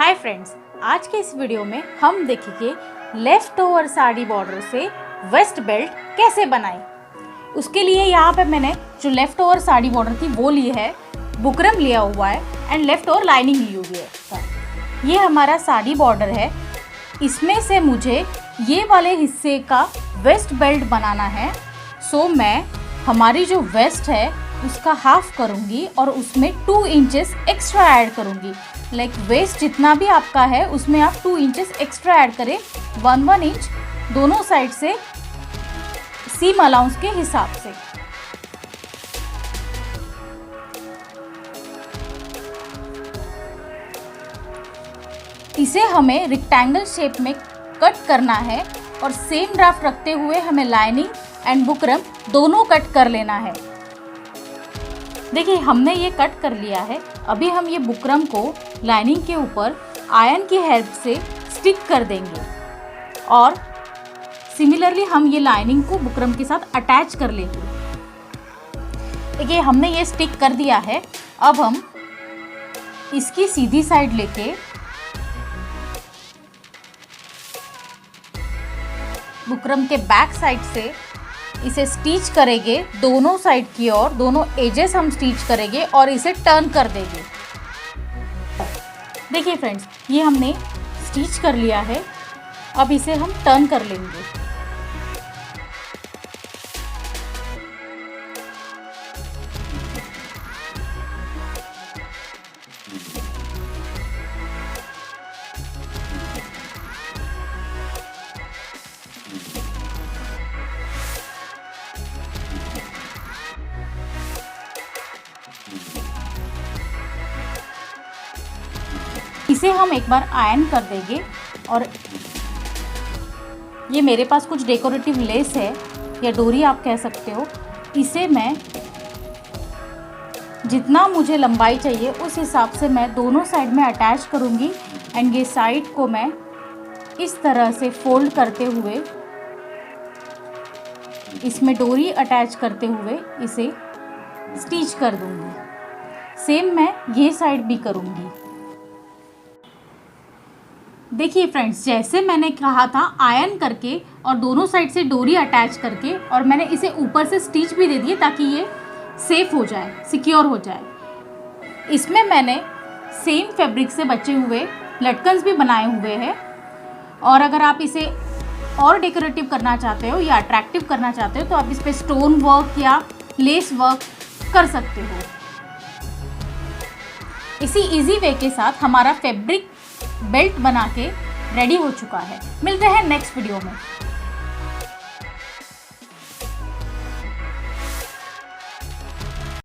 Hi friends, आज के इस वीडियो में हम देखेंगे लेफ्ट ओवर साड़ी बॉर्डर से वेस्ट बेल्ट कैसे बनाएं। उसके लिए यहाँ पे मैंने जो लेफ्ट ओवर साड़ी बॉर्डर थी वो ली है, बुकरम लिया हुआ है एंड लेफ्ट ओवर लाइनिंग ली हुई है। ये हमारा साड़ी बॉर्डर है। इसमें से मुझे ये वाले हिस्से का वेस्ट बेल्ट बनाना है। सो मैं हमारी जो वेस्ट है उसका हाफ करूँगी और उसमें 2 इंचेस एक्स्ट्रा ऐड करूँगी। लाइक वेस्ट जितना भी आपका है उसमें आप 2 इंचेस एक्स्ट्रा ऐड करें, 1 इंच दोनों साइड से सीम अलाउंस के हिसाब से। इसे हमें रेक्टेंगल शेप में कट करना है और सेम ड्राफ्ट रखते हुए हमें लाइनिंग एंड बुकरम दोनों कट कर लेना है। देखिए हमने ये कट कर लिया है। अभी हम ये बुकरम को लाइनिंग के ऊपर आयरन की हेल्प से स्टिक कर देंगे और सिमिलरली हम ये लाइनिंग को बुकरम के साथ अटैच कर लेंगे। देखिए हमने ये स्टिक कर दिया है। अब हम इसकी सीधी साइड लेके बुकरम के बैक साइड से इसे स्टिच करेंगे, दोनों साइड की ओर दोनों एजेस हम स्टिच करेंगे और इसे टर्न कर देंगे। देखिए फ्रेंड्स, ये हमने स्टिच कर लिया है। अब इसे हम टर्न कर लेंगे। इसे हम एक बार आयरन कर देंगे और ये मेरे पास कुछ डेकोरेटिव लेस है या डोरी आप कह सकते हो। इसे मैं जितना मुझे लंबाई चाहिए उस हिसाब से मैं दोनों साइड में अटैच करूँगी एंड ये साइड को मैं इस तरह से फोल्ड करते हुए इसमें डोरी अटैच करते हुए इसे स्टिच कर दूँगी। सेम मैं ये साइड भी करूँगी। देखिए फ्रेंड्स, जैसे मैंने कहा था आयरन करके और दोनों साइड से डोरी अटैच करके और मैंने इसे ऊपर से स्टिच भी दे दिए ताकि ये सेफ हो जाए, सिक्योर हो जाए। इसमें मैंने सेम फैब्रिक से बचे हुए लटकन्स भी बनाए हुए हैं और अगर आप इसे और डेकोरेटिव करना चाहते हो या अट्रैक्टिव करना चाहते हो तो आप इस पर स्टोन वर्क या लेस वर्क कर सकते हो। इसी इजी वे के साथ हमारा फैब्रिक बेल्ट बना के रेडी हो चुका है। मिलते हैं नेक्स्ट वीडियो में।